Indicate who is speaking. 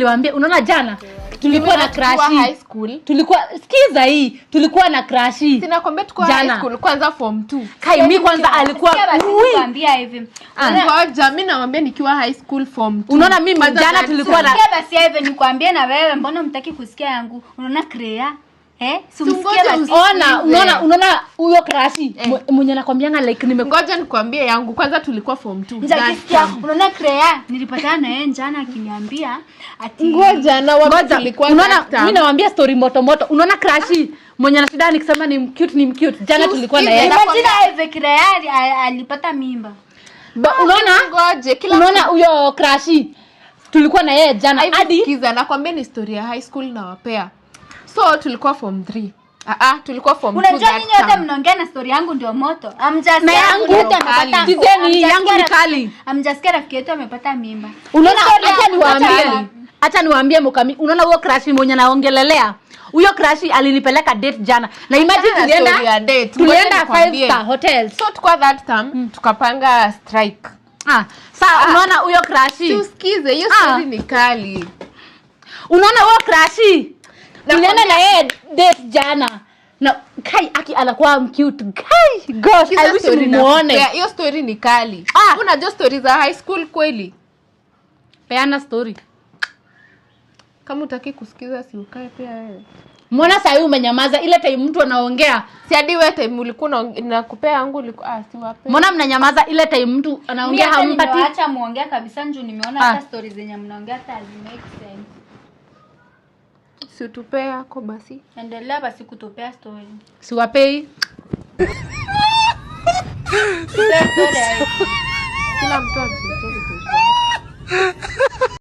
Speaker 1: niliwaambia unaona jana tulikuwa na crush
Speaker 2: high school.
Speaker 1: Sikiza hii, tulikuwa na crush.
Speaker 2: Sinakwambia tulikuwa high school kwanza form 2.
Speaker 1: Kai mimi kwanza alikuwa
Speaker 3: nikwambia hivi.
Speaker 2: Ngoja mimi nawaambia nikiwa high school form 2.
Speaker 1: Unaona mimi jana tulikuwa na
Speaker 3: basi hivi nikwambia na wewe mbona mtaki kusikia yangu? Unaona Crea?
Speaker 1: Sumsikia basi. Unaona huyo crush mwenye nakwambianga like
Speaker 2: ngoja nikwambie yangu kwanza tulikuwa form 2.
Speaker 3: Njakisikia unaona Crea nilipatana na yeye jana akiniambia ati
Speaker 2: ngoja na wapi tulikuwa
Speaker 1: unaona mimi nawaambia story moto moto. Unaona crush mwenye na shida nikisema ni cute jana tulikuwa na yeye.
Speaker 3: Imagine hivi Crea alipata mimba.
Speaker 1: Unaona
Speaker 2: ngoje kila
Speaker 1: unaona huyo crush tulikuwa na yeye jana
Speaker 2: hadi kiza nakwambia ni story ya high school na wapea. So tulikuwa form 3. Tulikuwa form 2.
Speaker 3: Unajua nyinyi wote mnaongea na story yangu ndio moto.
Speaker 1: Na yangu amepata. Dizeni yangu ni kali.
Speaker 3: Amjasikia rafiki yetu amepata mimba.
Speaker 1: Unaona acha niwaambie Mukami. Unaona huyo crush mwenye naongelelea. Huyo crush alinipeleka date jana. Na imagine tulienda 5-star hotel.
Speaker 2: So tukwa that time tukapanga strike.
Speaker 1: Sasa unaona huyo crush.
Speaker 2: Tusikize hiyo story ni kali.
Speaker 1: Unaona huyo crush tulienda na yeye date jana. Na Kai aki anakuwa cute. Kai gosh, I wish muone.
Speaker 2: Hiyo story ni kali. Unajua stories za high school kweli?
Speaker 1: Peana story.
Speaker 2: Kama utaki kusikiza si ukae pia wewe.
Speaker 1: Mbona sasa hivi umenyamaza ile time mtu anaongea?
Speaker 2: Si hadi wewe time ulikuwa nakupea yangu ulikuwa si wape.
Speaker 1: Mbona mnanyamaza ile time mtu anaongea hampati?
Speaker 3: Acha muongea kabisa njoo nimeona hata stories zenye mnaongea hata make sense.
Speaker 2: Si utupea yako basi.
Speaker 3: Endelea basi kutupea story.
Speaker 1: Siwapei.
Speaker 2: Kila mtu anacheza.